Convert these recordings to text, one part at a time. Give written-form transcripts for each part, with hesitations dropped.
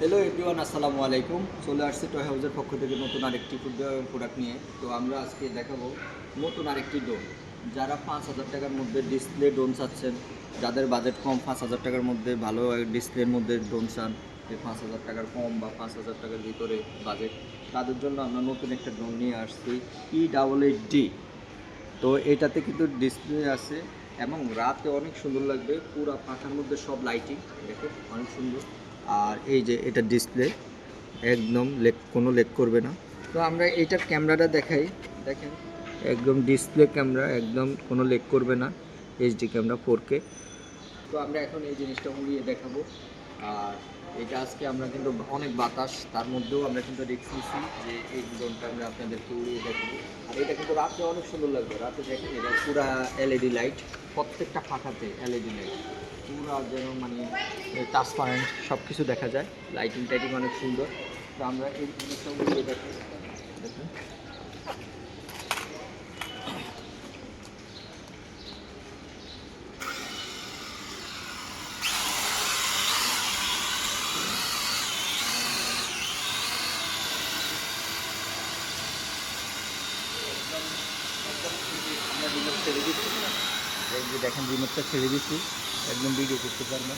Hello everyone, আসসালামু আলাইকুম। চলে আসছে টয় হাউসের পক্ষ থেকে নতুন আরেকটি প্রোডাক্ট নিয়ে। তো আমরা আজকে দেখাবো নতুন আরেকটি ড্রোন। যারা 5,000 টাকার মধ্যে ডিসপ্লে ড্রোন চাচ্ছেন, যাদের বাজেট কম, 5,000 টাকার মধ্যে ভালো ডিসপ্লের মধ্যে ড্রোন চান, যে 5,000 টাকার কম বা 5,000 টাকার ভিতরে বাজেট, তাদের জন্য আমরা নতুন একটা ড্রোন নিয়ে আসছি, E88D। তো এটাতে কিন্তু ডিসপ্লে আছে এবং রাতে অনেক সুন্দর লাগবে, পুরো পাখার মধ্যে সব লাইটিং, দেখো অনেক সুন্দর। আর এই যে এটা ডিসপ্লে একদম কোনো লেগ করবে না। তো আমরা এইটার ক্যামেরাটা দেখাই, দেখেন একদম ডিসপ্লে ক্যামেরা, একদম কোনো লেগ করবে না, এইচডি ক্যামেরা 4K। তো আমরা এখন এই জিনিসটা উড়িয়ে দেখাবো। আর এটা আজকে আমরা কিন্তু অনেক বাতাস, তার মধ্যেও আমরা কিন্তু রিস্ক নিচ্ছি যে এই ড্রোনটা আমরা আপনাদেরকে উড়িয়ে দেখাবো। আর এটা কিন্তু রাতে অনেক সুন্দর লাগবে। রাতে দেখেন এটা পুরা এলইডি লাইট, প্রত্যেকটা পাখাতে এলইডি লাইট, পুরা যেন মানে ট্রান্সপারেন্ট সব কিছু দেখা যায়, লাইটিং টাইটিং অনেক সুন্দর। তো আমরা এই জিনিসটা উড়িয়ে দেখি, দেখুন। আমরা রিমোট ছেড়ে দিচ্ছি, এই যে দেখেন রিমোটটা ছেড়ে দিচ্ছি, একদম ভিডিও করতে পারবেন।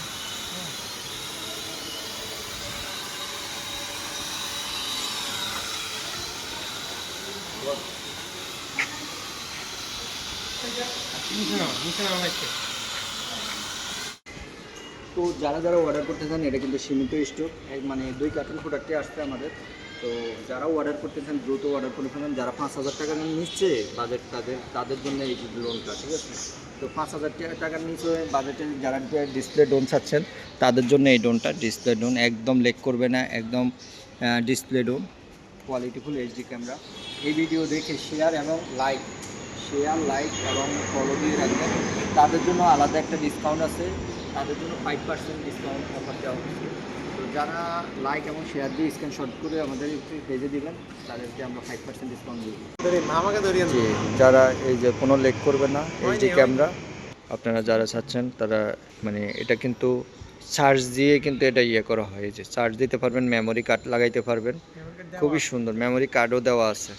তো যারা যারা অর্ডার করতে চান, এটা কিন্তু সীমিত স্টক, মানে 2 কার্টুন প্রোডাক্টে আসছে আমাদের। তো যারা অর্ডার করতে চান দ্রুত অর্ডার করে ফেলেন। যারা 5,000 টাকা নিচ্ছে বাজেট, তাদের জন্য এই লোনটা, ঠিক আছে। তো 5,000 টাকার নিচে বাজেটে যারা ডিসপ্লে ড্রোন চাচ্ছেন, তাদের জন্য এই ড্রোনটা ডিসপ্লে ড্রোন, একদম লেগ করবে না, একদম ডিসপ্লে ড্রোন, কোয়ালিটিফুল এইচডি ক্যামেরা। এই ভিডিও দেখে শেয়ার লাইক এবং ফলো দিয়ে রাখবেন। তাদের জন্য আলাদা একটা ডিসকাউন্ট আছে, তাদের জন্য 5% ডিসকাউন্ট অফার দেওয়া হচ্ছে। তো যারা লাইক এবং শেয়ার দিয়ে স্ক্রিনশট করে আমাদের পেজে দিবেন, তাদেরকে আমরা 5% ডিসকাউন্ট দিব। জি, যারা এই যে কোনো লেগ করবে না এইচডি ক্যামেরা, আপনারা যারা চাচ্ছেন তারা, মানে এটা কিন্তু চার্জ দিয়ে কিন্তু এটা ইয়ে করা হয়, এই যে চার্জ দিতে পারবেন, মেমোরি কার্ড লাগাইতে পারবেন, খুবই সুন্দর, মেমোরি কার্ডও দেওয়া আছে।